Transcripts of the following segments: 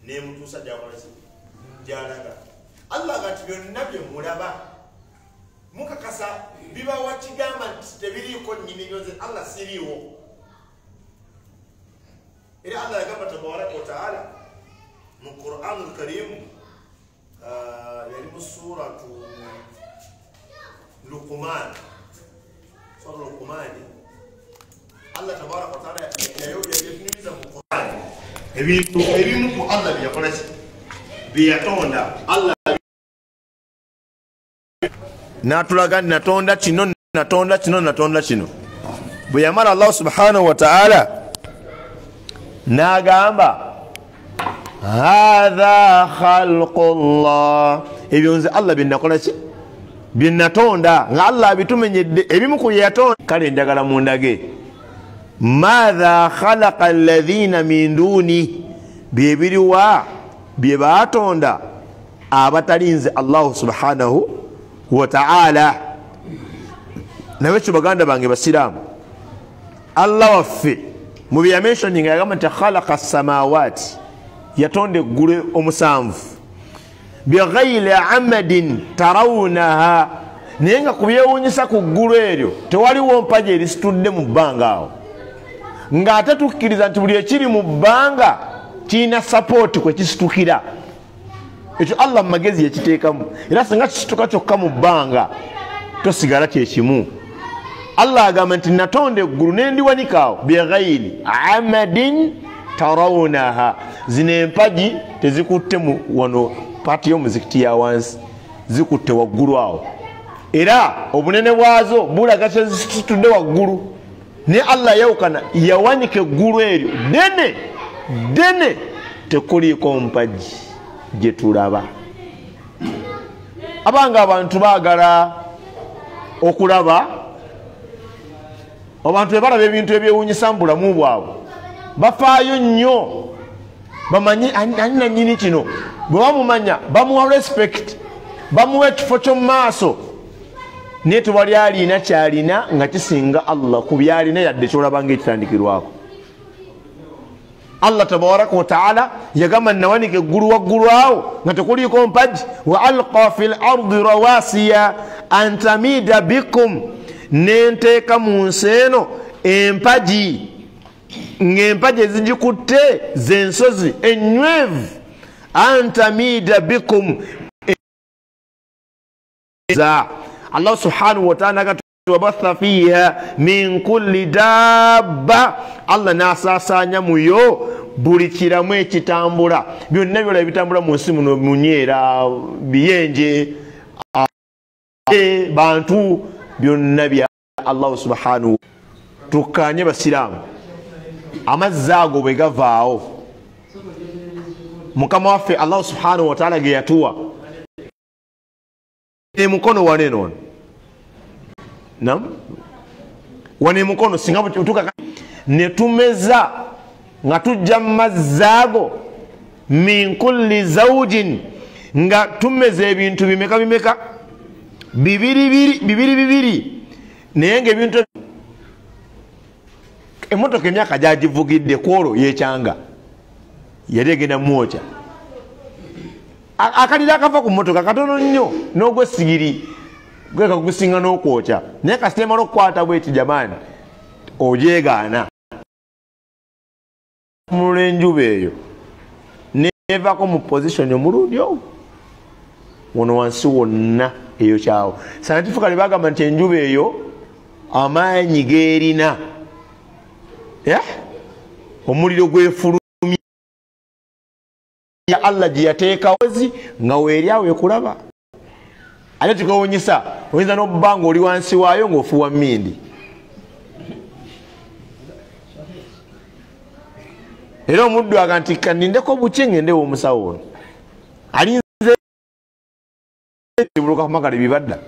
ne mutusa jawansi jalaga Allah gati byonna bye mulaba mukakasa biba wakigamba tebiriko nyini byonze Allah siriwo ila Allah yagamba tabaraka wa taala mu Qur'anul Karim yani mu suratu Luqman sura Luqman Allah tabaraka wa taala yayoyeza mu Qur'an ebintu ebimu ku Allah byakola byatonda Allah natulaga natonda kino natonda kino natonda kino bwe yamala Allah subhanahu wa ta'ala nagamba hadha khalqullah ebyonze Allah binakola ki binatonda nga Allah bitumenyedde ebimu ku yatonda kale njagala mundage madha khalaqa alladhina min duni bibiriwa byebatonda abatalinze Allah subhanahu wa ta'ala nawecho baganda bange basiramu Allah waffe mu bya mentioning yagamba nti khalaqa samawati yatonde gure omusanvu bighayri amadin tarawunaha nenga kubyewunyisa ku ggulu eryo tewaliwo mpaje erisitudde mu bbanga awo nga ate tukkiriza nti buli ekiri mu bbanga kirina support kwe kisitukira ekyo Allah magezi yakiteekamu era singa kisituka kyokka mu bbanga tosigala kyekimu Allah agamba nti natonda eggulu nendiwanikaawo bighayri amadin tarawunaha zino empaji tezikutte mu wano paati y'omuzikiti ya wansi zikutte waggulu awo era obunene bwazo bulaga tezisitudde waggulu ne Allah yawukana yawanika eggulu eryo dene tekuliiko mpaji gye tulaba abanga abantu baagala okulaba abantu bebalaba ebintu ebyewuunyisa mu bulamu bwabwe bafaayo nnyo bamanyi ani nannyini kino bwe bamumanya bamuwa respect bamuwa ekifo ky'omu maaso naye tewali alina kyalina nga kisinga Allah ku byalina yadde kyolaba ng'ekitandikirwako Allah tabaraka wa ta'ala yagamba nawanika eggulu waggulu awo nga tekuliiko mpaji wa alqa fil ardi rawasiya an tamida bikum nenteeka mu nsi eno empaji ng'empaji ezigikutte z'ensozi ennywevu an tamida bikum Allah subhanahu wa ta'ala wabatha fiha min kulli dabba Allah nasasanya muyo buli kiramu ekitambula byonna byola ebitambula mu nsi muno munyeera biyenje bantu byonna bya Allah subhanahu tukanye basiramu amazzi ago bwe gavaawo mukama waffe Allah subhanahu wa ta'ala ge yatuwa mukono waneno nam wane mukono singa tuka ne tumeza nga tujja mazzago min kulli zawjin nga tumeze ebintu bimeka bibiri nenge ebintu emotoka emyaka gyagivugidde kwolwo yekyanga yali egenda mwoca akalira akava ku motoka katono nnyo n'ogwesigiri gweka kusinga n'okwokya naye kasitema n'okukwata bweti jamani ojeegaana mulwenjuba eyo nevaako mu position omulundi owo wono wansi wonna eyo kyawo scientifically bagamba nti enjuba eyo amaanyi geerina omuliro gwefulumya Allah gye yateekawo nga weeri awo ekulaba ate tukawunyisa oyinza n'obbanga oli wansi waayo ng'ofuuwa mmindi era omuddu aga nti kanindeko buki ngendewo omusawo ono alinze buluka kumakale bibadda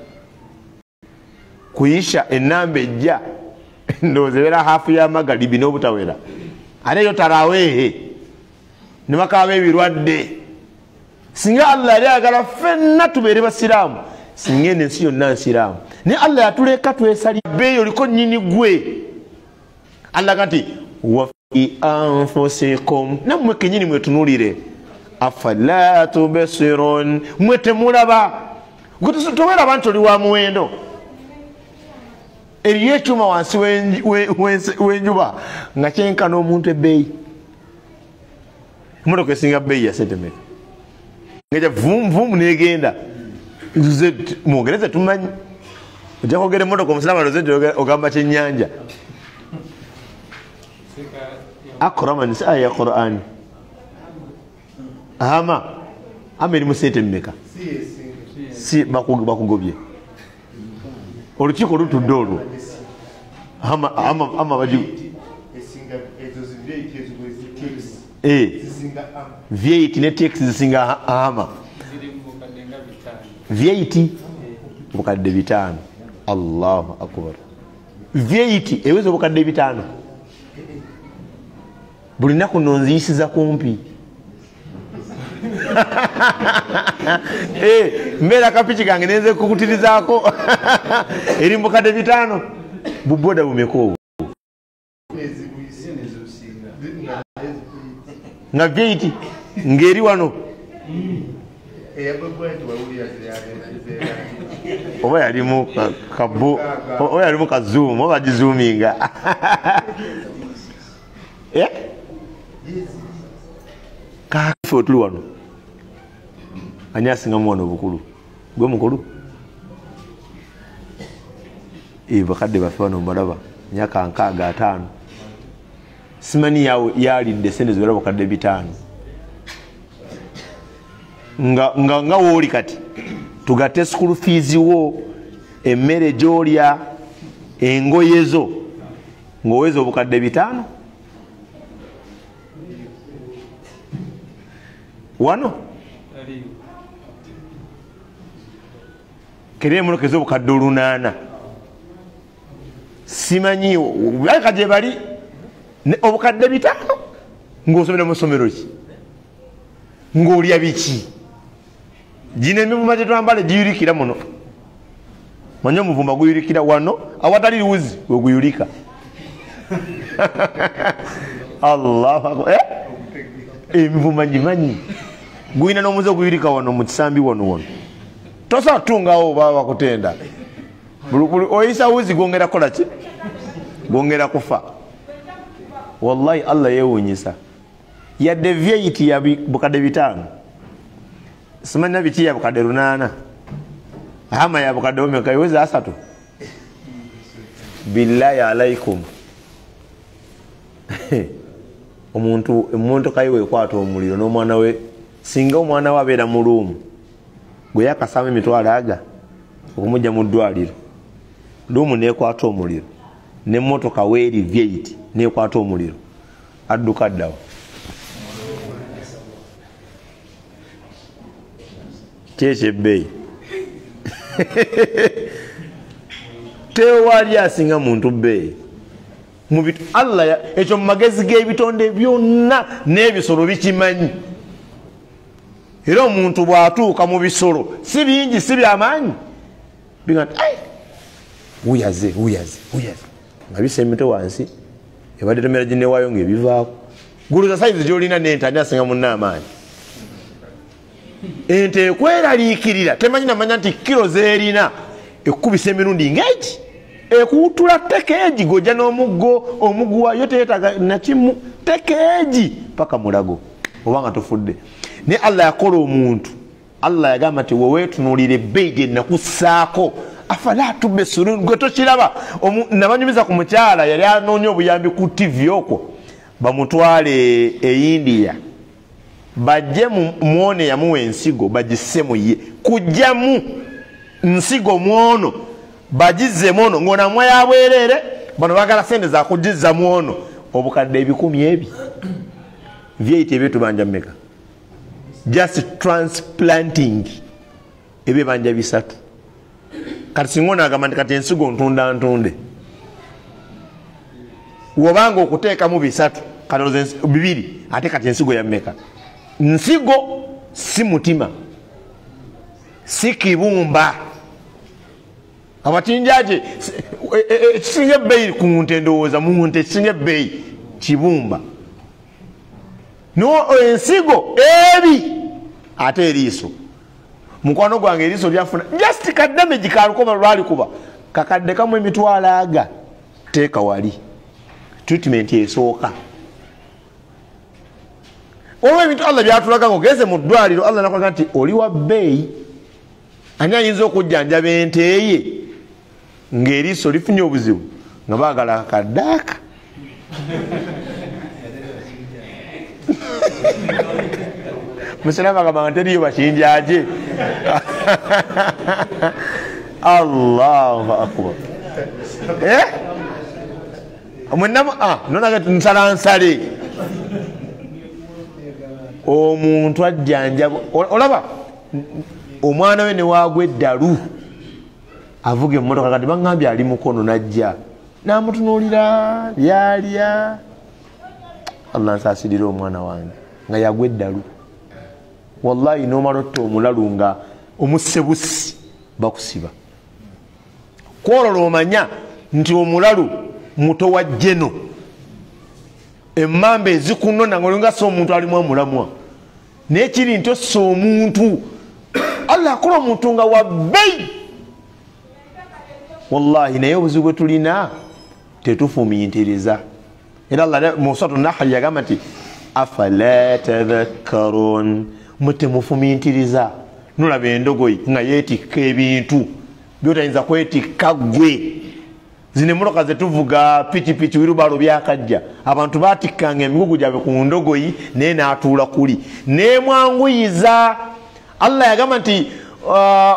kuyisha ennamba ejja ndowooza ebeera haafu y'amagalibi n'obutawera ate yo taraweehe ne bakaaba ebirwadde singa Allah yali ayagala ffenna tubeere basiraamu singa eno ensi yonna nsiraamu naye Allah yatuleka twesali beeyo oliko nnyini gwe Allah kati wa fi anfusikum nammwe kennyini mwetunuulire afala tubsirun mwete mulaba towera bantu oli wa muwendo eriyo ekyuma wansi w'enjuba nga kyenkana omuntu ebbeeyi emotoka esinga bbeeyi ya sente meka ngeja vumu negenda mwongereze tumanyi ojja kwogera emotoka omusirama ogamba kyennyanja akrama nisi aya ya qur'ani ama erimu sente mmeka si bakugobye olukiiko lutudde olwo ama bagi V8 ne tax zisinga ama V8 bukadde 5 Allahu akbar V8 eweza bukadde 5 buli naku nonziyisiza kumpi mbeera kapiki kange nenze kukutirizaako eri mukadde 5 buboda bumeka obwo nga V8 ngeri wano oba yalimu kabo oba yalimu kazoom oba gizoominga kafe otuli wano ani asingamu wano obukulu gwe mukulu bakadde bafe wano mubalaba myaka 65 simanyi yalidde sente ziwera bukadde 5 nga wooli kati tugatte school fees wo emmere gy'olya engoye zo ng'oweza obukadde 5 wano kere emotoka ez'obukadde 8 simanyi alika gye bali obukadde 5 ng'osomera mu ssomero ki ng'olya biki gino emivuma gye twambala giyulikira muno manyi omuvumba guyulikira wano awatali liwuzi weguyulika Allahu akbar emivuma gimanyi guyina n'omuze oguyulika wano mu kisambi wano tosobola kutungawo baba bakutenda oyisa wuzi gwongera kukola ki gwongera kufa wallahi Allah yewunyisa yadde V8 ya bukadde 5 simanya biki ya bukadde 8 hama ya bukadde omeka iweza 3 billahi alaikum omuntu kayiwe kwata omuliro n'omwana we singa omwana we abeera mu luumu gwe yakasama emitwalo aga okumujja mu ddwaliro luumu nekwata omuliro n'emmotoka weeri V8 nekwata omuliro adduka ddawo kyekyo ebbeeyi tewali asinga muntu bbeeyi Allah ekyo mu magezi g'ebitonde byonna n'ebisolo bikimanyi era omuntu bw'atuuka mu bisolo si bingi si byamaanyi biga wuyaze nga bisa emitwe wansi ebadde tomera ginewaayo ng'ebivaako guluza sayizi gy'olina n'ente ani asinga munna amaanyi ente ekweraliikirira temanyi namanya nti kilo zeerina ekkubisa emirundi ng'egi ekuwutula tekeegi gojja n'omuggo omuguwayo teetaga nakimu tekeegi paka mulago obanga tofudde naye Allah yakola omuntu Allah yagamba nti weweetunuulira ebbeeyi gye nakussaako afala tubsirun gwe tokiraba nabanyumiza ku mukyala yali anoonya obuyambi ku TV okwo bamutwale e India bajje muone yamuwa ensigo bagisse mu ye kujjamu nsigo mwono bagize mono ngona mwa yabwerere bano bagala sente za kujiza mwono obukadde 10 ebi V8 ebitu banja meka just transplanting ebe banja 3 kati singona agamba kati ensigo ntunda ntunde wobanga okuteeka mu 3 kaloze 2 ate kati ensigo ya meka nsigo si mutima si kibumba abatinjaje kisinga ebbeeyi ku nte ndowooza mu nte kisinga ebbeeyi kibumba no ensigo ebi ate eriiso mukwano gwange eriiso lyafuna just kadamage kalukoba lwalikuba kakadde kamu emitwalo aga teeka wali treatment esooka olwo ebintu Allah byatulaga ng'ogeze mu ddwaliro Allah nakulaga nti oli wa bbeeyi ani ayinza okujjanjaba ente ye ng'eriiso lifunye obuzibu nga baagala akaddaaka musirama agamba nga teriyo bakinjaje Allahu akbar mwenamu nonaga nsalansale omuntu ajjanjaba olaba omwana we newagwa eddalu avuga emmotoka kati baŋŋambye ali mukono najja namutunuulira lyalya Allah nsaasirira omwana wange nga yagwa eddalu wallahi nomala otta omulalu nga omusebusi bakusiba kwololo omanya nti omulalu muto wa jeno emmamba ezikunona ngaolinga so omuntu alimu omulamwa naye kiri nti ossa omuntu Allah akola omuntu nga wabbeyi wallahi naye obuzibu bwe tulina tetufumiintiriza era Allah mu suratu Nahl yagamba nti afala tadhakkarun mutemufumiintiriza nolaba endogoyi nga yeetikka ebintu byotayinza kwetikka gwe zino emmotoka zetuvuga pikipiki wirubalo byakajja abantu batikkanga emigugu gyabwe ku ndogoyi naye naatuula kuli nemwanguyiza Allah yagamba nti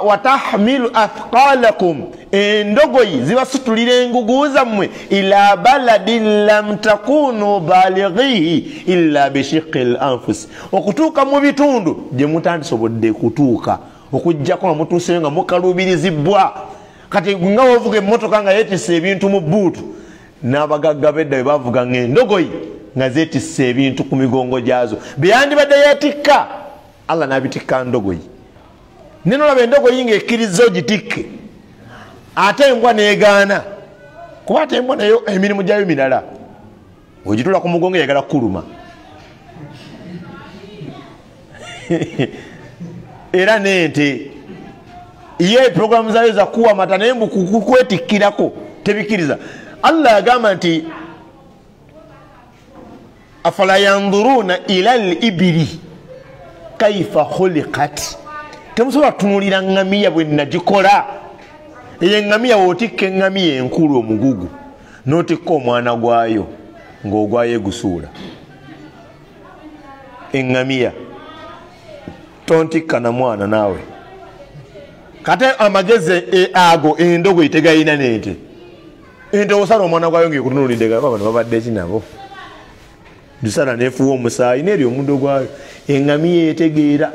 watahmilu athqalakum endogoyi zibasitulira engugu zammwe ila baladin lam takunu balighihi illa bishiqqi al-anfus okutuuka mu bitundu gye mutandisobodde kutuuka okujjako nga mutuuseyo nga mukaluubirizibwa kati nga wovuga emmotoka nga yeetisse ebintu mu buutu n'abagagga bedda bwe bavuga ng'endogoyi nga zeetisse ebintu ku migongo gyazo byandibadde yeetikka Allah n'abitikka ndogoyi nenolaba endogoyi ng'ekkiriza ogitikke ate embwa neegaana kuba ate embwa nayo emirimu gyayo mirala ogitula ku mugongo eyagala kukuluma era n'ente ye programu zayo zakuwa mata naye mbukwetikkirako tebikkiriza Allah yagamba nti afala yanzuruna ila al-ibili kaifa khuliqat temusobola tunulira ngamiya bwe nagikola eyo engamiya wootikka engamiya enkulu omugugu n'otikka omwana gwayo ng'ogwayo egusuula engamiya tontikka na mwana naawe kate amagezi ago endogoyi tegayina n'ente ente osala omwana gwayo ng'ekutunulidde bano babadde ki nabo dusala nefuwa omusaayi n'eri omuddo gwayo engamiya etegeera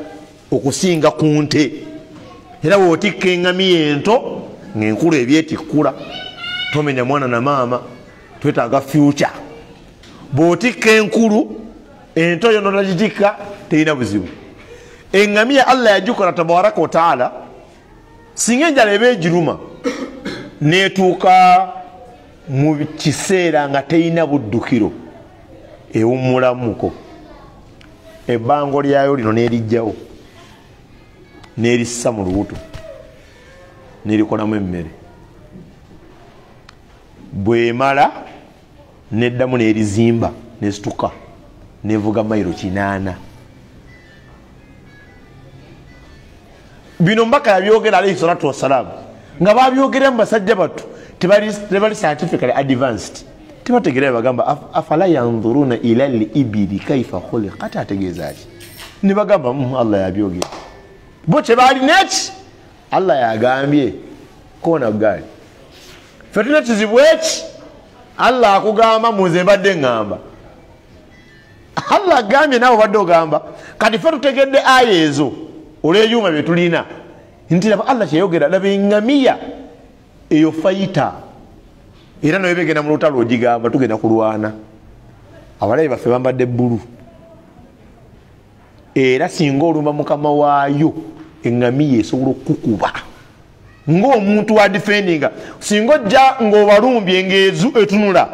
okusinga ku nte era wootikka engamiya ento ng'enkulu ebyetikkula tomenya mwana na maama twetaaga future bw'otikka enkulu ento yo notagitikka terina buzibu engamiya Allah yagikola tabaraka wa taala singa enjala eba egiruma neetuuka mu kiseera nga terina buddukiro ewummulamuko ebbango lyayo lino neerijjawo nerissa mu lubuto nerikolamu emmere bwemala neddamu nerizimba nesituka nevuga mayiro 8 bino mbaka yabyogera alayhi salatu wassalamu nga babyogera mu basajja battu tebali scientifically advanced tebategeera bagamba afala yanzuruna ila al-ibili kaifa khuliqat ategeeza ki ne bagamba Allah yabyogera bo kyebalina eki Allah yagambye kona gali fetuna kizibu eki Allah akugamba muze mbadde ngamba Allah agambye naawe badde ogamba kati fe tutegedde aya ezo olw'ebyuma bye tulina nti laba Allah kyeyogera laba engamiya eyo fayita era nawe begenda mu lutalo ogigamba tugenda kulwana abalabi baffe bambadde bbulu era singa olumba mukama waayo engamiya esobola okukukuba ng'omuntu wa defendinga singa ojja ng'obalumbye ng'ezu etunula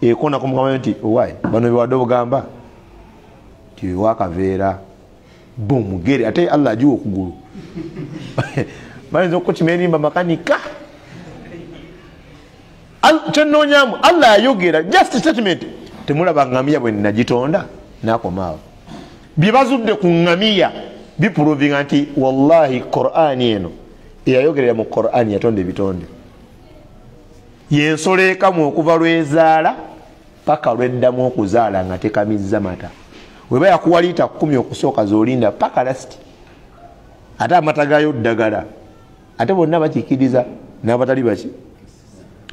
ekona ku mukama nti owaayi bano bewadde obugamba ti wakaveera bomugere ate Allah ajiwa okugulu bayinza okukima erimba makanika kyenonyamu Allah ayogera just statement temulaba ngamiya bwe nagitonda nakomaawo byebazudde ku ngamiya biprovinga nti wallahi Qur'ani eno eyayogerera mu Qur'ani yatonda ebitonde yensolo ekamu okuva lwezaala paka lweddamu okuzaala nga tekamizza mata weba yakuwa liita 10 okusooka zolinda paka lasti ate amata gayo ddagala ate bonna bakikiriza n'abatali baki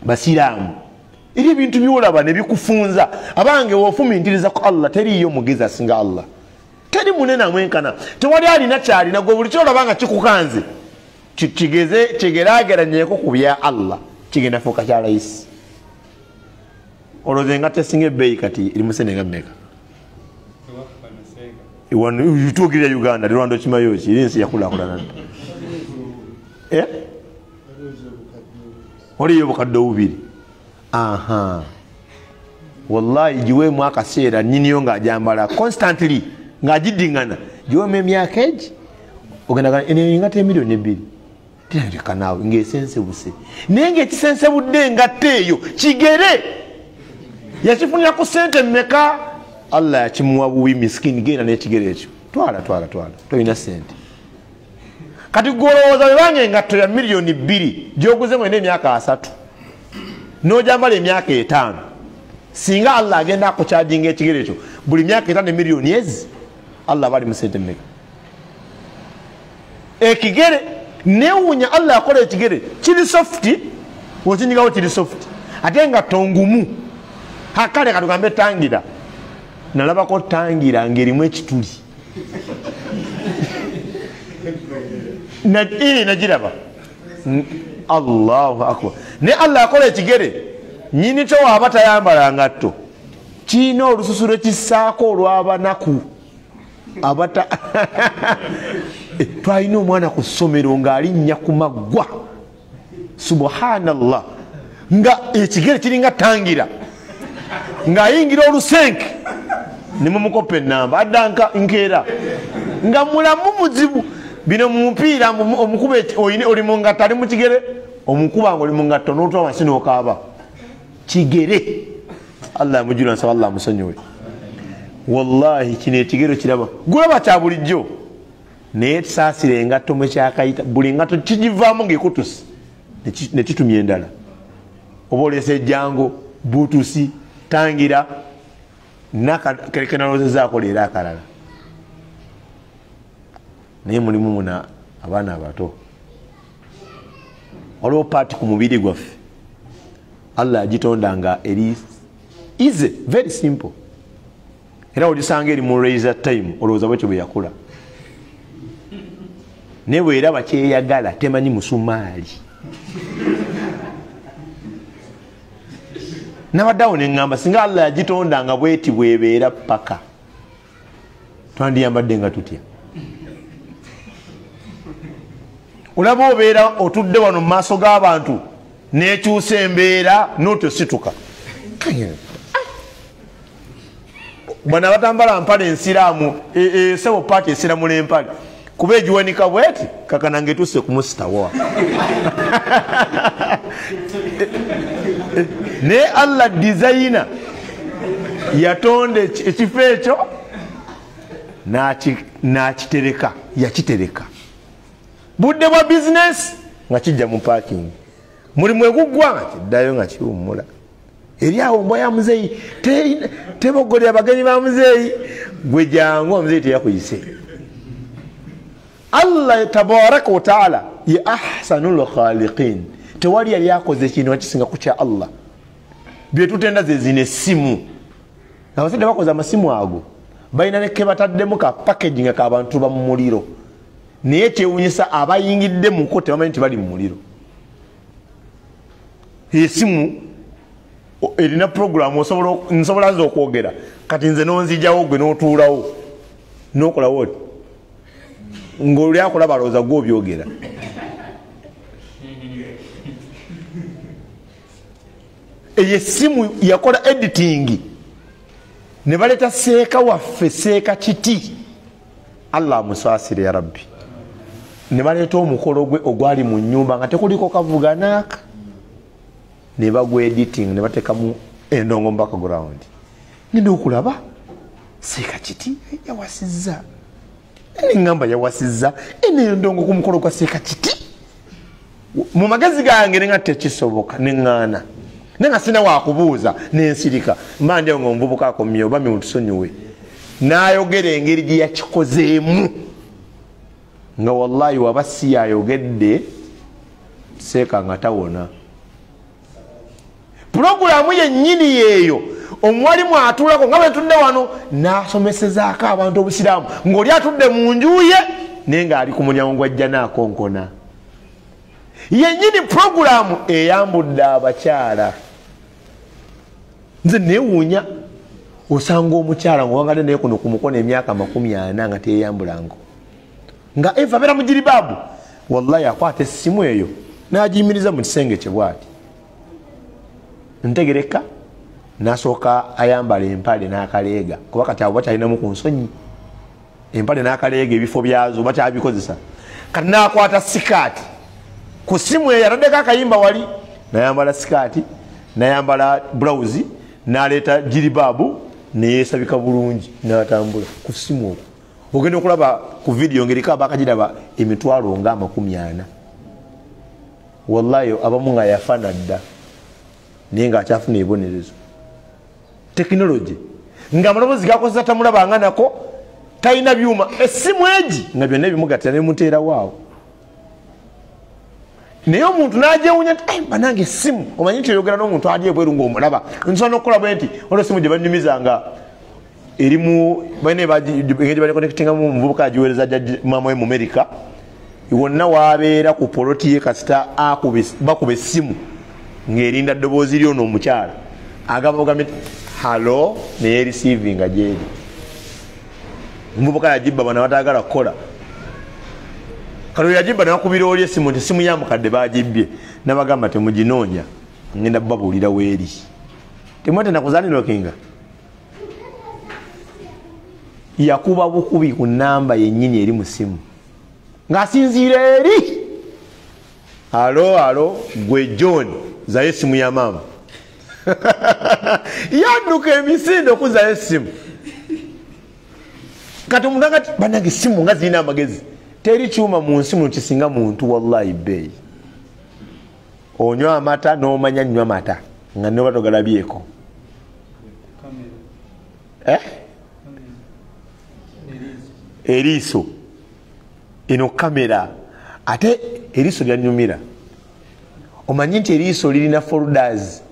basiraamu eri ebintu byolaba ne bikufunza abange wofumintiriza ku Allah teriyo mugezi asinga Allah teri munene amwenkana tewali alina kyalina gwe buli kyolaba nga kikukanze kigeze kigeraageranyeko ku bya Allah kigenda fuuka kya layisi olowooza engato esinga ebbeeyi kati eri musenenga mmeka tuukirira Uganda lirwando kimayo ki eri ensi yakulaakulana oliyo obukadde obubiri wallahi giweemu akaseera nnyiniyo ng'ajambala constantly ng'agiddingana giweemu emyaka egi ogenda engato emiliyoni 2 tirabika naawe ng'esensebuse naye ng'ekisensebudde engato eyo kigere yakifunira ku sente mmeka Allah yakimuwa buwi miskini genda n'ekigere ekyo twala tolina sente kati gwolowooza webange engatto ya miliyoni 2 gyoguze mwene emyaka 3 n'ojambala emyaka 5 singa Allah agenda akukyajinga ekigere ekyo buli myaka 5 miliyoni ezi Allah bali mu sente mmeka ekigere newunya Allah akola ekigere kiri soft okinyigawo kiri soft ate nga tongumu hakale katugambe tangira nalabako tangira ngerimu ekituli nagiraba Allahu akbar ne Allah akola ekigere nyini kyo waba tayambala ngatto kiina olususu lwekisaako olw'abanaku abata twalina omwana ku ssomero ng'alinnya ku maggwa subhanallah nga ekigere kiringa tangira ng'ayingira olusenke ne mumukopa ennamba addanka nkeera nga mulamu muzibu bino mu mupiira omukuba oli mu ngatto ali mu kigere omukuba nga oli mu ngatto n'otwa wansi n'okaaba kigere Allah amujula nsaba Allah amusonyiwe wallahi kino ekigero kiraba gulaba kya bulijjo naye tusaasira engatto mwe kyakayita buli ngatto kigivaamu ng'ekutusi ne kitumya endala oba oleesa ejjango buutusi tangira nakenalozezaako leero akalala naye mulimu muna abaana abato waliwo paati ku mubiri gwaffe Allah agitonda nga eri easy very simple era ogisanga eri mu razor time olowooza bwekyo bwe yakula ne bweraba kyeyagala temanyi musumaali nabaddawo neŋŋamba singa Allah yagitonda nga bweti bwebeera paka twandiyambadde nga tutya olaba obeera otudde wano mu maaso g'abantu nekyusa embeera n'otosituka bwana abatambala mpale ensiraamu sebo paati esiramula empale kuba egiwanika bweti kakanange etuse kumusitawa naye Allah dizayina yatonda ekifo ekyo nakitereka yakitereka budde bwa bizinesi nga kijja mu parking mulimu eguggwa nga kiddayo nga kiwummula eri awo mbwa ya muzeeyi tebogolera abagenyi ba muzeeyi gwe jangu omuzeeyi teyakuyise Allah tabaraka wa taala ya ahsanul khaliqin tewali yali akoze ekintu ekisinga ku kya Allah byetutenda zezina essimu abazadde bakoze amasimu ago balina nekke bataddemu ka packaging ak'abantu ba mu muliro naye kyewunyisa abayingidde muko tebamanyi nti bali mu muliro esimu erina programu nsobola nze okwogera kati nze nonzijawo gwe n'otuulawo n'okolawo ng'oli akola balowooza gwe obyogera eyo essimu yakola editing ne baleeta seeka waffe seeka kiti Allah musasire ya rabbi ne baleeta omukolo gwe ogwali mu nnyumba nga tekuliko kavuga naaka ne bagwa editing ne bateekamu endongo mu background ngenda okulaba Seeka Kiti yawasizza ngamba yawasizza endongo ku mukolo gwa Seeka Kiti mu magezi gange nga tekisoboka neŋŋaana nenga sina wakubuuza nensirika mbandi ngo mvubuka akomye oba mimutusonyiwe n'ayogera engeri gye yakikozeemu nga wallahi waba si yayogedde Seeka nga tawona pulogulaamu yennyini yeeyo omwalimu atuulako nga bwe tudde wano n'asomesezaako abantu obusiraamu ng'oli atudde mu nju ye naye ng'ali ku mulyango gw'ajja n'akonkona yennyini pulogulaamu eyambudde abakyala nze neewuunya osanga omukyala ngawangadde naye kuno ku mukono emyaka 40 nga teyeyambulango nga eva abeera mu jiribaabu wallahi akwata essimu eyo n'agiyimiriza mu kisenge kye bw'ati ntegereka n'asooka ayambala empale n'akaleega kuba kati abo bakyalinamu ku nsonyi empale n'akaleega ebifo byazo bakyabikozesa kati n'akwata sikaati ku simu eyo ataddeko akayimba wali n'ayambala sikaati n'ayambala bulawuzi n'aleeta jiribaabu neyeesabika bulungi n'atambula ku simu okwo ogenda okulaba ku vidiyo ngeriko abakagiraba emitwalo nga 40 wallahi abamu nga yafa nadda naye ng'akyafuna ebibonerezo tekinologi nga amaloboozi gakozesa tamulabanga nako talina byuma essimu egi nga byonna ebimugattira nemuteera waawo naye omuntu n'agyewunya nti banange essimu omanyi nti oyogera n'omuntu ali ebweru ng'omulaba nsobola n'okukola bwe nti olwo essimu gye banyumizanga erimu balina engeri balikonectingamu omuvubuka agiweereza mama we mu America wonna waabeera ku poloti ye kasita bakuba essimu ng'erinda ddoboozi ly'ono omukyala agambye halo naye receiving gyeri omuvubuka yagibba bana batagala kukola kalo yagibba nawakubira oli essimu nti simu yamukadde bagibbye nabagamba temuginoonya ngenda babuulira weeri temwete nakuzaninokinga yakuba bukubi ku namba yennyini eri mu simu ng'asinziira eri halo gwe John zayo essimu ya maama yadduka emisinde okuzayo essimu kati omuntu agati banange essimu nga zirina amagezi teri kyuma mu nsi muno kisinga muntu wallahi bbeeyi onywa amata n'omanya nnywa mata nga noba togalabyeko eriiso eno kamera ate eriiso lyanyumira omanyi nti eriiso lirina folders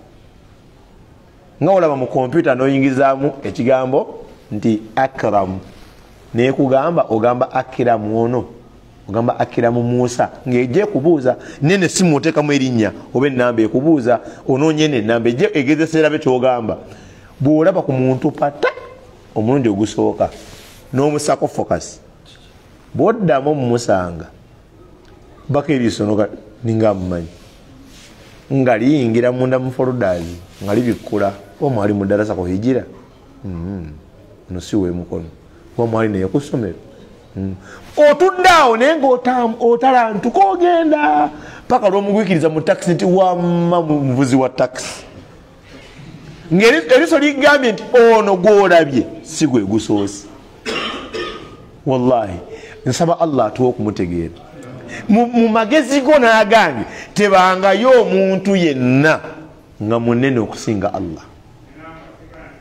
nga olaba mu kompyuta n'oyingizaamu ekigambo nti Akram naye kugamba ogamba Akiramu ono ogamba Akiramu Musa ng'ejje kubuuza nene simu oteekamu erinnya oba ennamba ekubuuza onoonye n'ennamba ejje egezesa erabe ky'ogamba bw'olaba ku muntu pata omulundi ogusooka n'omusako focus bw'oddamu mumusanga baka eriiso ninga mumanyi nga liyingira munda mu folders nga libikkula omwali mu ddarasa ko hijira no siwe mukono omwali naye ku ssomero otudde awo naye ng'otalantuka ogenda paka lw'omugwikiriza mu takisi nti wamma muvuzi wa takisi ng'eriiso ligambye nti ono gw'olabye si gwe gusoose wallahi nsaba Allah atuwa okumutegeera mu magezi go n'agambye tebangayo omuntu yenna nga munene okusinga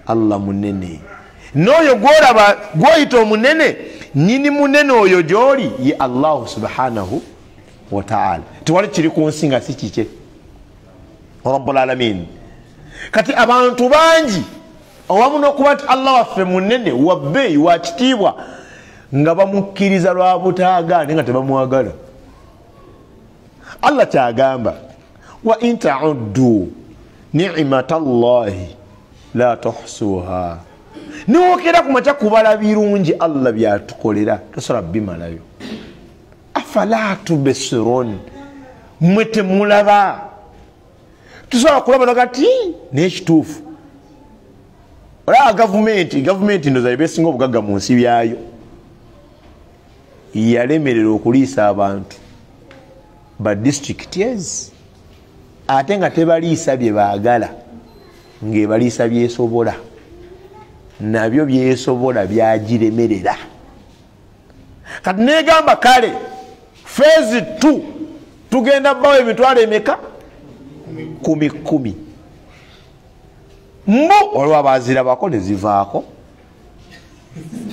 Allah munene n'oyo gw'olaba gw'oyita omunene nyini munene oyo gy'oli ye Allah subhanahu wa ta'ala tewali kiri ku nsi nga si kike rabbul alamin kati abantu bangi owamu n'okuba nti Allah waffe munene wabbeeyi wa kitiibwa nga bamukkiriza lwa butaagaane nga tebamwagala Allah kyagamba wa in ta'uddu ni'matallahi la tuhsuha niwokera ku maca kubala birungi Allah byatukolera tosobola bimalayo afala tubsirun mmwe temulaba tusobola kulaba nakati n'ekituufu olaba gavumenti ndoza besinga obugagga mu nsi byayo yalemerera okuliisa abantu ba district yes ate nga tebaliisa bye baagala ng'ebaliisa byesobola nabyo byesobola byagiremerera. Kati negamba kale phase 2 tugenda bawo emitwalo emeka 10 mbo olwa bazirabako ne zivaako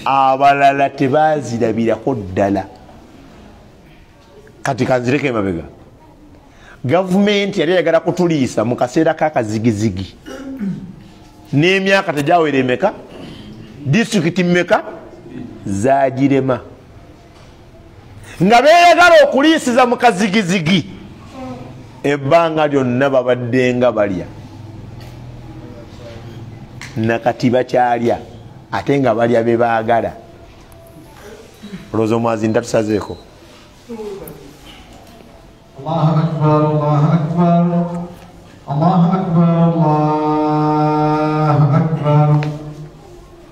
abalala tebazirabirako ddala. Kati kanzireke emabega gavumenti yali ayagala kutuliisa mu kaseera k'akazigizigi n'emyaka tegyawera emeka disitulikiti mmeka zagirema nga beeyagala okuliisiza mu kazigizigi ebbanga lyonna babadde nga balya nakati bakyalya ate nga balya be baagala. olowooza omwazi ntatusazeeko. الله أكبر الله أكبر الله أكبر الله أكبر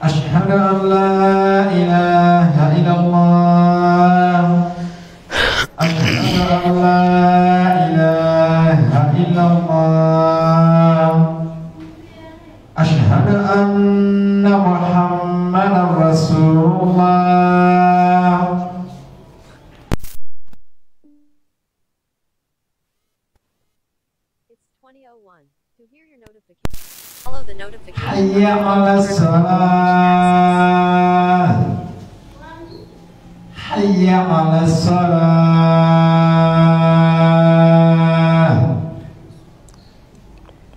أشهد أن لا إله إلا الله أشهد أن لا إله إلا الله أشهد أن محمدا رسول الله. To hear your notification, follow the notification. حي على الصلاة حي على الصلاة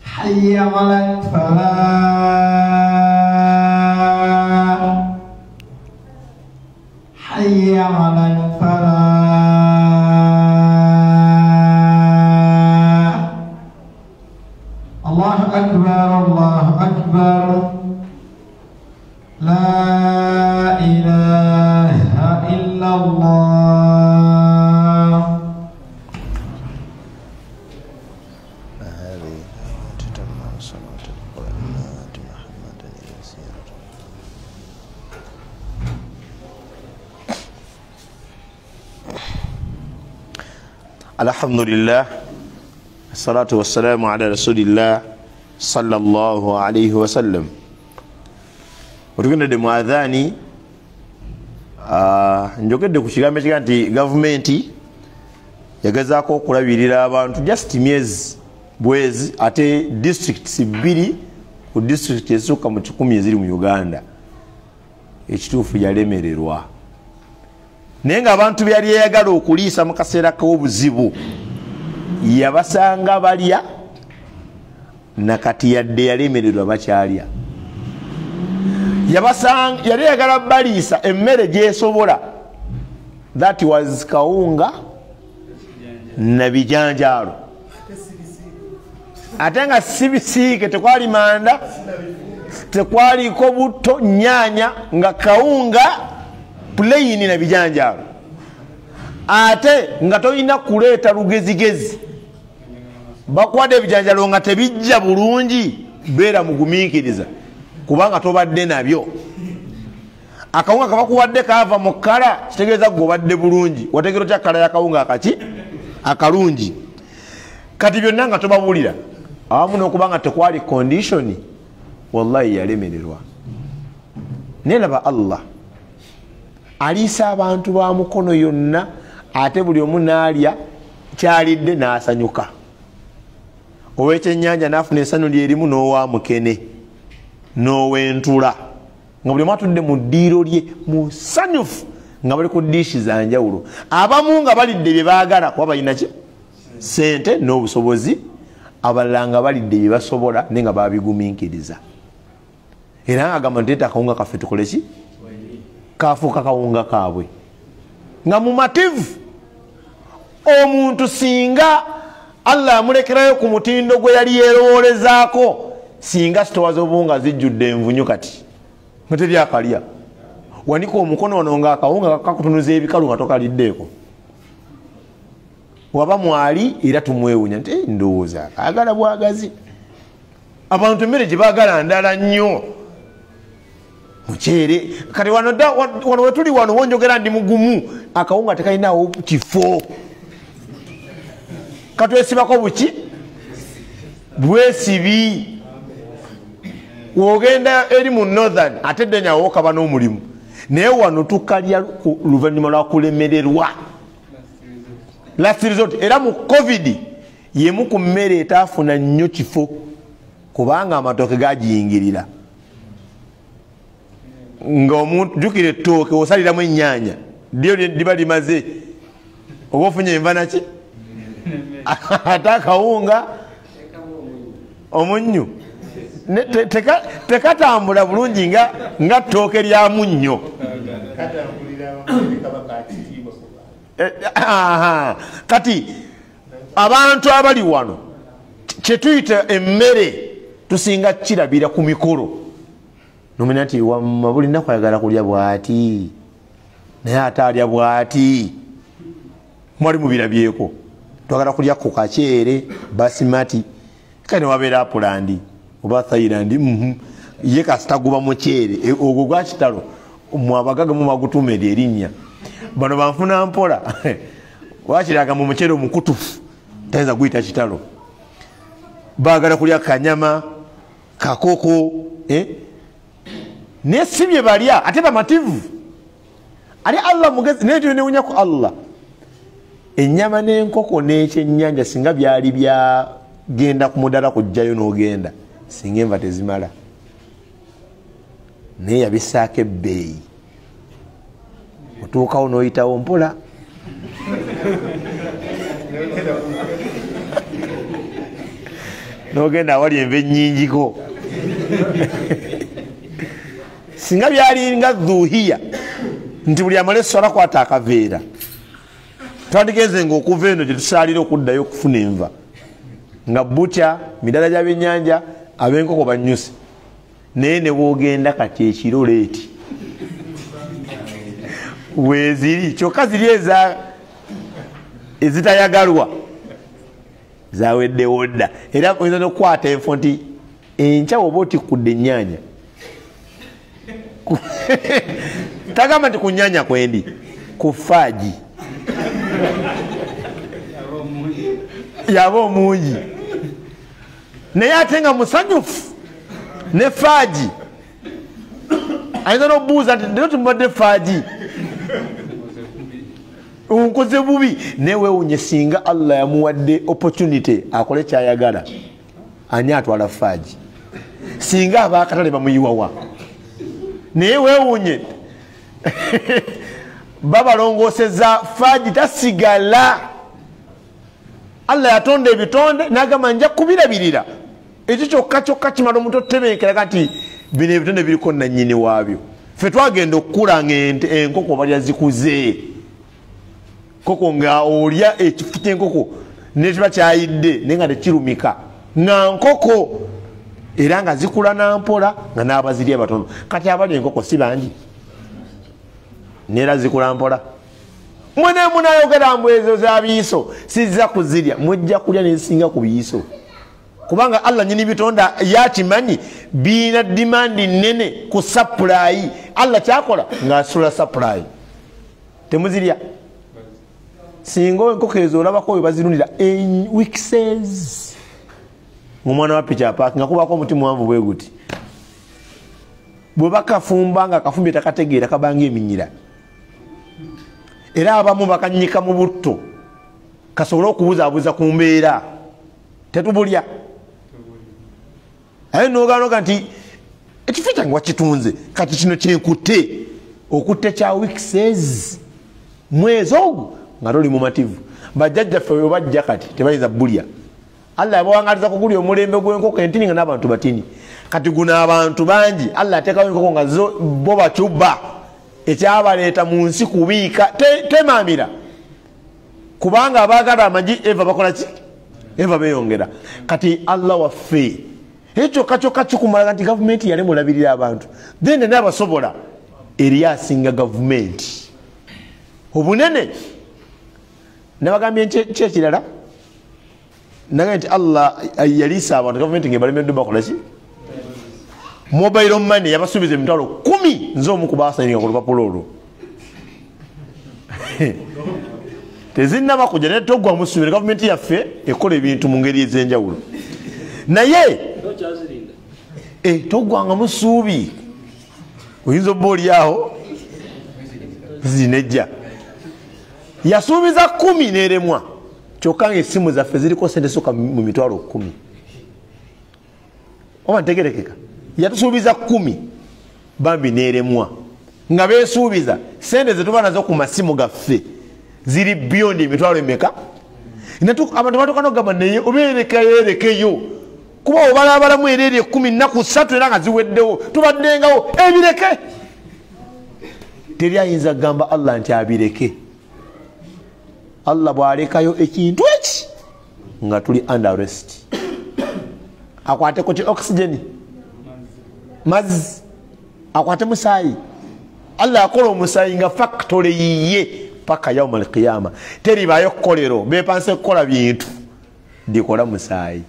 حي على الفلاح حي على الفلاح. الله أكبر الله أكبر لا إله إلا الله. الحمد لله الصلاة والسلام على رسول الله صلى الله عليه وسلم. Otugenda mu adhani njogedde ku kigambo ekiga nti gavumenti yagezaako okulabirira abantu just myezi bwezi ate districts 2 ku district ezisukka mu 10 eziri mu Uganda ekituufu yalemererwa naye nga abantu byali yayagala okuliisa mu kaseera k'obuzibu yabasanga balya nakati yadde yalemererwa bakyalya. Yabasanga yali yagala baliisa emmere gyesobola that was kawunga na bijanjaalo ate nga sibisiike tekwali manda tekwaliko butto nyanya nga kawunga plain na bijanjaalo ate nga tolina kuleeta lugezigezi bakwade ebijanjalo nga tebijja bulungi beera mugumiikiriza kubanga tobadde nabyo. Akawunga kabakuwadde kaava mu kkala kitegeeza gobadde bulungi wategero kya kkala yakawunga akaki akalungi. Kati byonna nga tobabulira awamu n'okubanga tekwali condition wallahi yalemererwa. Nelaba Allah aliisa abantu ba mukono yonna ate buli omu n'alya kyalidde n'asanyuka. Ow'ekyennyanja n'afuna essanyu lyerimu n'owa mukene n'ow'entula nga buli omu atudde mu ddiiro lye musanyufu nga bali ku diishi za njawulo. Abamu nga balidde bye baagala kuba balina ki sente n'obusobozi, abalala nga balidde bye basobola naye nga babigumiikiriza. Era agamba nti akawunga kaffe tukole ki kafuuka kawunga kaabwe nga mumativu. Omuntu singa Allah amulekerayo ku mutindo gwe yali yeerowolezaako singa sitowa z'obuwunga zijjudde envunyu kati nga teryakalya wanika omukono ono nga akawunga kakutunuza ebikalu nga tokaliddeeko waba mwali era tumwewunya nti ndowooza agala bwagazi. Abantu emmere gye baagala ndala nnyo muceere kati wano wetuli wano wonjogera ndi mugumu akawunga tekalinawo kifo katwesibako buki bwesibi wogenda eri mu northern ate denyawo kaba n'omulimu naye wano tukalya luvannyuma lwa kulemererwa last resort era mu covid yemu ku mmere etaafuna nnyo kifo kubanga amatooke gagiyingirira ng'omuntu jukira ettooke osaliramu ennyaanya lyo liba limaze oba ofunye enva naki ate akawunga omunnyu tekatambula bulungi nga ttooke lya munnyo kati abantu abali wano kyetuyita emmere tusinga kirabira ku mikolo nomanya nti wamma buli nnaku ayagala kulya bw'ati naye ate alya bw'ati mwali mubirabyeko twagala kulya ku kaceere basimati kale ne wabeera apulandi oba thailand ye kasitaguba muceere ogwo gwa kitalo mwabagaga mumagutuma erinnya bano banfuna mpola wakiraga mu muceere omukutufu tayinza guyita kitalo bagala kulya kanyama kakoko naye si bye balya ate bamativu ali allah mugezi naye twenewunya ku allah ennyama n'enkoko n'ekyennyanja singa byali byagenda ku mudala kujjayo n'ogenda singa enva tezimala naye yabisaako ebbeeyi otuukawo n'oyitawo mpola n'ogenda awali enva ennyingiko singa byali nga dhuhiya nti buli amale sola kwata akaveera twandigenze nga okuva eno gyetusalira okuddayo okufuna enva nga butya midala gya byennyanja ab'enkoko banyuse naye ne bwogenda kati ekiro leeti weziri kyokka ziri ezitayagalwa zaweddewo dda era oyinza nokukwata enfo nti enkya woba otikudde ennyanja tagama nti ku nnyanja kwendi ku faaji yaba omungi naye ate nga musanyufu ne faaji ayinza nobuuza nti nero tumubadde faaji nkoze bubi naye weewunye singa allah yamuwadde opportunity akole kyayagala ani atwala faaji singa abakatale bamuyiwawa naye weewunye babalongoseza faaji tasigala allah yatonda ebitonde nagamba nja kubirabirira ekyo kyokka kyokka kimala omuntu otebenkera kati bino ebitonde biriko nannyini waabyo ffe twagenda okukulanga enkoko balya zikuze koko nga olya ekifu kyenkoko nekiba kyayidde naye nga tekirumika nga nkoko era nga zikula nampola nga n'abazirya batono kati abali enkoko si bangi neera zikula mpola mwene munayogera mbu ezo za biiso sizza kuzirya mujja kulya nezisinga ku biiso kubanga allah nyini bitonda yakimanyi biina dimandi nene ku supply allah kyakola ngaasula supply temuzirya singa enkoko ezo olabako we bazirundira weekses ng'omwana wa picha paaki nga kubako omuti muwanvu bwe guti bwe bakafumba nga kafumbye takategeera kabanga eminyira era abamu bakanyika mu butto kasobole okubuzaabuza ku mbeera tetubulya aye noganoga nti ekifo kyange wakitunze kati kino kyenkutte okutte kya weekses mwezi ogwo nga toli mumativu bajjajjaffe we bajja kati tebayinza bulya allah yabawangaliza kugulya omulembe gw'enkoko entini nga n'abantu batini kati guno abantu bangi allah ateekawo enkoko nga bo bakyubba ekyabaleeta mu nsi kubiika temamira kubanga abaagala amagi eva bakola ki eva beyongera kati allah waffe ekyokka kyokka kikumalaga nti gavumenti yalemulabirira abantu then n'abasobola eri asinga gavumenti obunene nabagambye kyekirala naga nti allah yaliisa abantu gavumenti ngebalemeddwe bakola ki mobile money yabasuubiza emitwalo 10 nze omu ku baasayinga ku lupapula olwo tezinnaba kujja naye toggwa musubi. Gavumenti yaffe ekola ebintu mu ngeri ez'enjawulo naye toggwanga musuubi. Oyinza obba oliawo zinejja yasuubiza 10 neremwa kyokka nga essimu zaffe ziriko sente soka mu mitwalo 10. oba ntegerekeka yatusuubiza 10 bambi neremwa nga beesuubiza sente zetuba nazo ku masimu gaffe ziri beyond emitwalo emeka. Abantu batuuka n'ogamba naye obeerekeyo kuba obalabalamu ereri 10 nnaku 3 era nga ziweddewo tubaddengawo ebireke. Teri ayinza kugamba Allah nti abireke. Allah bw'alekayo ekintu eki nga tuli under arrest akwateko ki oxygen mazzi akwate musaayi. Allah akola omusaayi nga factory yiye paka yauma alqiyama. Teribayo kolero bepanse kukola bintu dikola musaayi.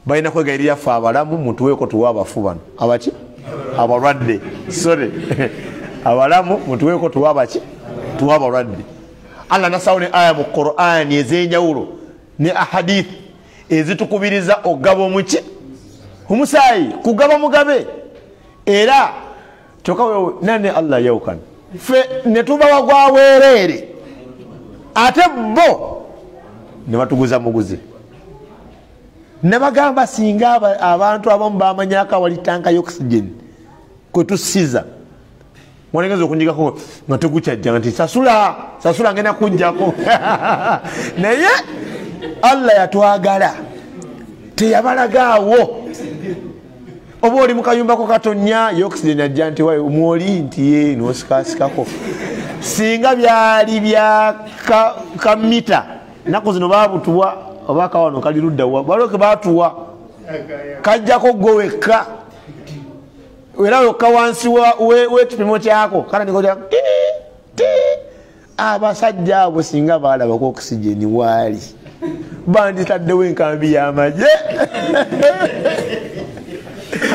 Balina kwegayirira ffe abalamu mutuweeko tuwa abafu bano abaki abalwadde sorry abalamu mutuweeko tuwa abaki tuwa abalwadde. Allah nasawo ne aya mu Qur'an ez'enjawulo ne ahadith ezitukubiriza ogaba omuki omusaayi kugaba mugabe. Era kyokka nane Allah yawukan ffe ne tubawa gwaweereere ate bo ne batuguza muguzi. Ne bagamba singa abantu abamu bamanyako awali tanka y'oxygen kwe tussiza wanegeza okunjigako nga tegukyajja nti sasula ngenda kujjako. Naye Allah yatwagala teyabalagaawo. Oba oli mukayumbako katonya y'oxygen ajja nti mwoli nti ye nosikaasikako. Singa byali bya kamita naku zino babutuwa oba kawano kali ludda baloke batuwa kajjako gwe wekka era yokka wansi wekipimo kyako kana nikoja abasajja abo singa balabako oxygen waali banditaddewo enkambi y'amagye.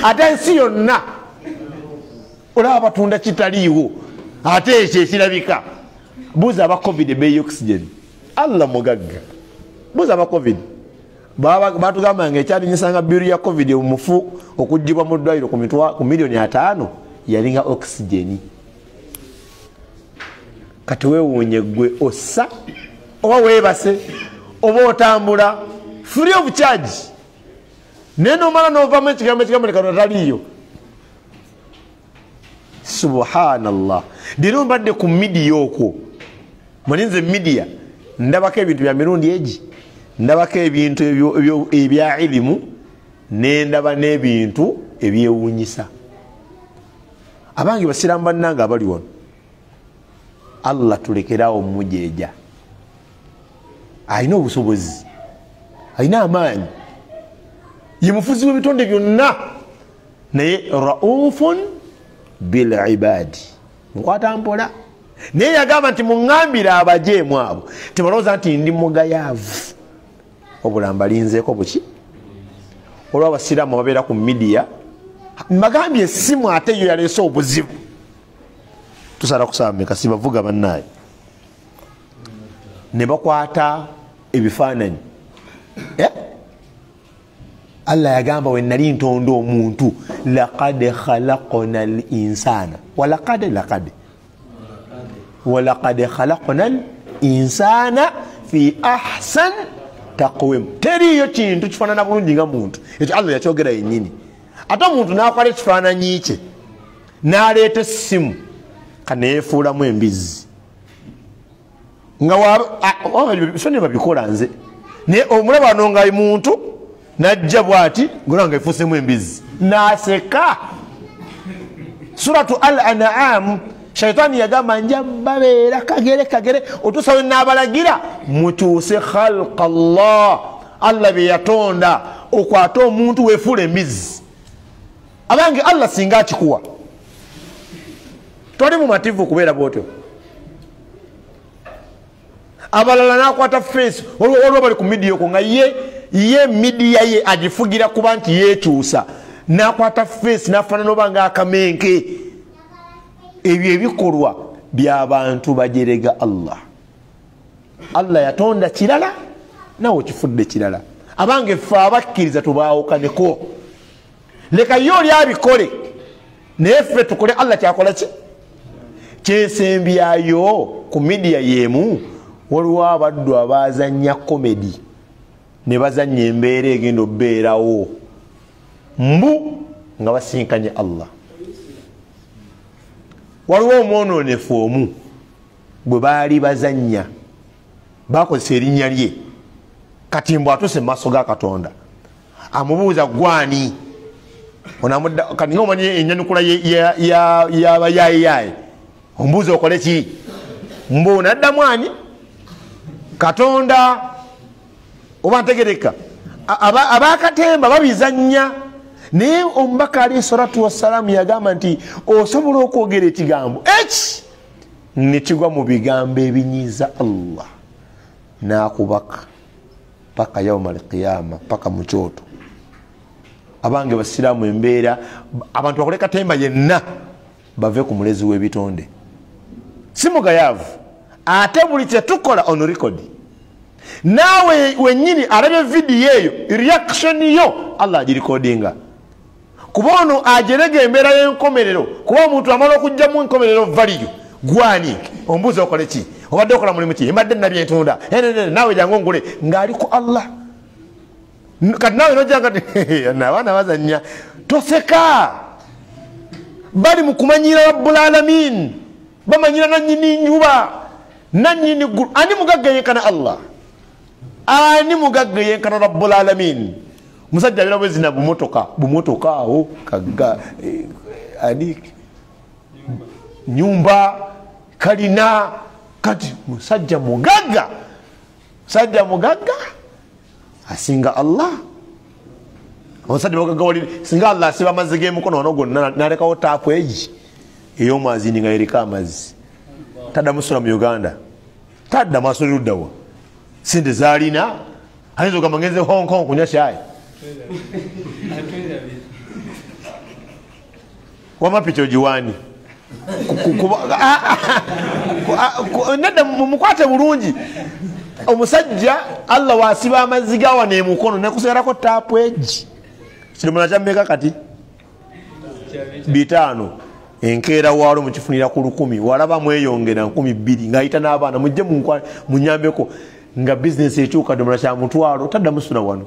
Ate ensi yonna olaba batunda kitaliiwo ate ekyo ekirabika. Buuza aba covid ebbeeyi oxygen. Allah mugagga. Buuza aba covid batugamba nga ekyalinyisanga biru ya covid omufu okugibwa mu ddwaliro ku milioni 5 yalinga oxygen. Kati weewuunye gwe ossa oba weebase oba otambula free of charge naye nomala novamu ekigambo lekato taliiyo. Subhanallah. Dino mbadde ku midiya okwo mulinze midiya ndabako ebintu bya mirundi egi ndabako ebintu ebya ilimu nendaba n'ebintu ebyewuunyisa. Abangi basiramu bannanga abali wano Allah tulekerawo mujeja alina obusobozi alina amaanyi ye mufuzi w'ebitonde byonna naye raufun bil ibadi nkwata mpola. Naye yagamba nti muŋŋambire abajeemu abo tebalowooza nti ndi mugayaavu obulamba linzeeko buki. Olwo abasiraamu babeera ku midiya mbagambye essimu ate yo yaleese obuzibu tusala kusaameka sibavuga bannaaye ne bakwata ebifaananyi. Allah yagamba we nali ntonda omuntu laqad khalaqna al insana walaqad khalaqna al insana fi ahsan taqwim. Teriyo kintu kifaanana bulungi nga muntu ekyo Allah yakyogera yennyini. Ate omuntu n'akola ekifaananyi kye n'aleeta essimu kaneefuulamu embizi nga sone babikola nze naye omulaba ano nga muntu najja bwati ngolanga efuusemu embizi n'aseka. Suratu al-An'am shaitani yagamba nja babeera kagere otusawe n'abalagira mukyuse khalqa Allah bye yatonda okwata omuntu weefuula embizi. Abange Allah singa akikuwa toli mumativu kubeera bwotyo. Abalala nakwata face olwo bali ku midiya okwo nga ye midiya ye agifugira kuba nti yeekyusa nakwata face nafaanana oba nga akamenke. Ebyo ebikolwa by'abantu bajerega Allah. Allah yatonda kirala nawe kifudde kirala abange ffe abakkiriza tubaawukaneko leka yo oli abikole naye ffe tukole Allah kyakola ki kyesembyayo ku midiya yemu waliwo abaddu abazanya komedi ne bazanya embeera egenda obbeerawo mbu nga basinkanye Allah waliwo omwononefu omu bwe baali bazanya bakozesa erinnya lye kati mbw atuse mu maaso ga Katonda amubuuza gwani kati nga omanyi enyanukula y'abayaayiyayi ombuuza okole ki mbu naddamu ani Katonda oba ntegereka abakatemba babizanya naye omubaka alayhi salatu wassalamu yagamba nti osobola okwogera ekigambo eki nekigwa mu bigambo ebinyiza Allah nakubaka paka yauma alqiyama paka mu kyoto abange basiraamu embeera abantu bakole katemba yenna bave ku mulezi w'ebitonde si mugayaavu ate buli kyetukola on record naawe wennyini alabe vidiyo eyo reaction yo Allah agirikodinga kuba ono ajerega embeera y'enkomerero kuba omuntu amala okugjamu enkomerero valiyo gwani ombuuza okole ki obadde okola mulimu ki mbadde nabye ntunda naawe jangu ongule ng'ali ku Allah kati naawe nojanga abaana bazanya toseka bali mu kumanyira Rabbul Alamin bamanyira nannyini njuba nannyini ggulu ani mugagga yenkana Allah ani mugagga yenkana Rabbul Alamin musajja abira bwezina bumotoka awo kagga ani nyumba kalina kati musajja mugagga asinga Allah omusajja mugagga wali singa Allah asiba amazzi g'emikono wano gonna nalekawo taapu egi ey'omwazini nga yereka amazzi tadda musula mu Uganda tadda masole luddawa sente zaalina ayinza ogamba ngenze Hong Kong kunywa kyayi wamapicha ojiwani nedda mukwate bulungi omusajja Allah wasiba amazzi gawa nemukono nekuseerako taapu egi kirimuna kyammeka kati 5 enkeera waalo mukifunira ku 100 walaba mweyongera 200 ng'ayita n'abaana mujje munyambeko nga bizinesi ekyuka ddala kya mutwalo tadda musula wano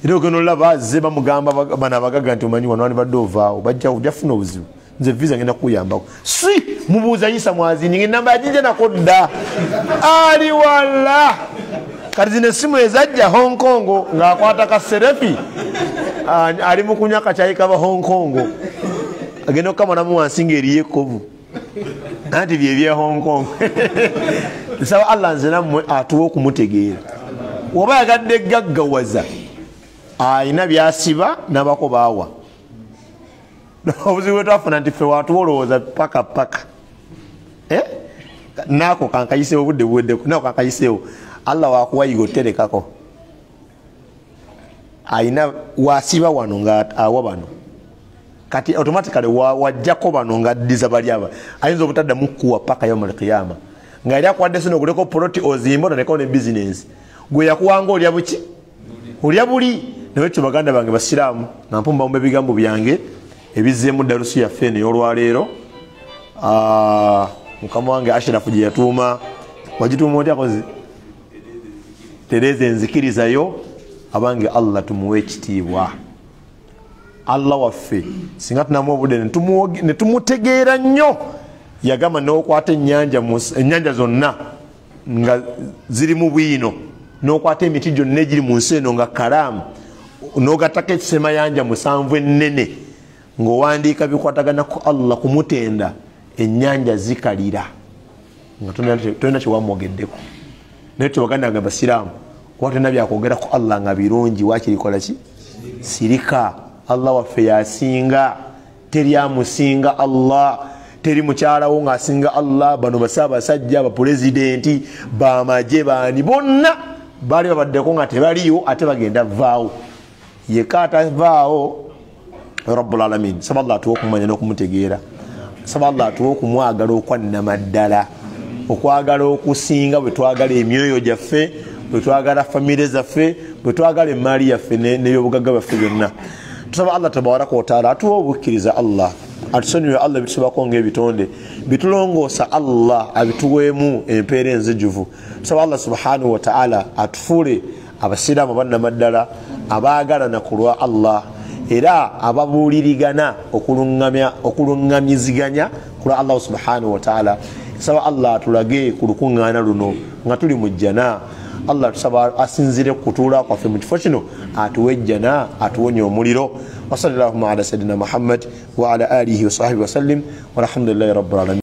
era ogenda olaba azze bamugamba bana abagagga nti omanyi wano wani badde ovaawo bajjafuna obuzibu nze visa ngenda kukuyambako si mubuuza Isa Mwazini ng'enamba yajinja nako dda ali wala kati zino essimu ezajja Hong Kong ng'akwata kaserefi ali mu kunywa kakyayi kaba Hong Kong agenda okukamanamu wansi ng'eriyo ekkovu anti byebye Hong Kong nsaba Allah nze nammwe atuwa okumutegeera oba yagadde gaggawaza ayina byasiba nabako baawa obuzibu bwetwafuna nti ffe watuwa olowooza paka naako kankayiseewo obudde buweddeko naako kankayiseewo Allah wakuwayiga oterekako ayina wasiba wano nga awa bano kati automatically wajjako bano nga addiza bali aba ayinza obutaddamu kuwa paka yaumul qiyama nga yali akwadde sino oguleko poloti ozimba otandekawo ne bizinensi gwe yakuwanga olya buki olya buli nawekyo baganda bange basiraamu nga mpumba mumba ebigambo byange ebizzeemu darusu yaffe eno ey'olwaleero mukama wange Ashrafu gye yatuuma wagituuma otya kozi Tereza enzikirizayo abange Allah tumuwe ekitiibwa Allah waffe singa tunamu obudde ne tumutegeera nnyo yagamba n'okwata ennyanja zonna nga ziri mu bwino n'okwata emiti gyonna egiri mu nsi eno nga kalaamu n'ogattako ekisemayanja 7 ennene ng'owandiika bikwatagana ku Allah kumutenda ennyanja zikalira nga tolina kyewamwogeddeko naye tubaganda nga basiraamu kuba tolina byakwogera ku Allah nga birungi wakirikola ki sirika Allah waffe yasinga teri amusinga Allah teri mukyalawo ng'asinga Allah bano basaabasajja bapulezidenti bamagye bani bonna baali babaddeko nga tebaliyo ate bagenda vaawo yeka atavaawo Rabbul Alamin saba Allah atuwa okumanya n'okumutegeera saba Allah atuwa okumwagala okwannama ddala okwagala okusinga bwe twagala emyoyo gyaffe, bwe twagala famire zaffe, bwe twagala emaali yaffe n'ebyobugagga baffe byonna. Tusaba Allah tabaraka wa taala atuwa obukkiriza Allah, atusonyiwe Allah bitusobako ng'ebitonde, bitulongoosa Allah abituweemu empeera enzijuvu. Tusaba Allah subhanahu wa taala atufuule abasiraamu bannamaddala abaagalana ku lwa Allah era ababuulirigana okulungamiziganya ku lwa Allah subhanahu wa taala. Tusaba Allah atulage ku lukuŋŋaana luno nga tuli mu jjana. Allah tusaba asinzire kutuula kwaffe mu kifo kino atuwe ejjana, atuwonye omuliro. Wa sallallahu ala sayyidina Muhammad wa ala alihi wa sahbihi wa sallim walhamdulillahi rabbil alamin.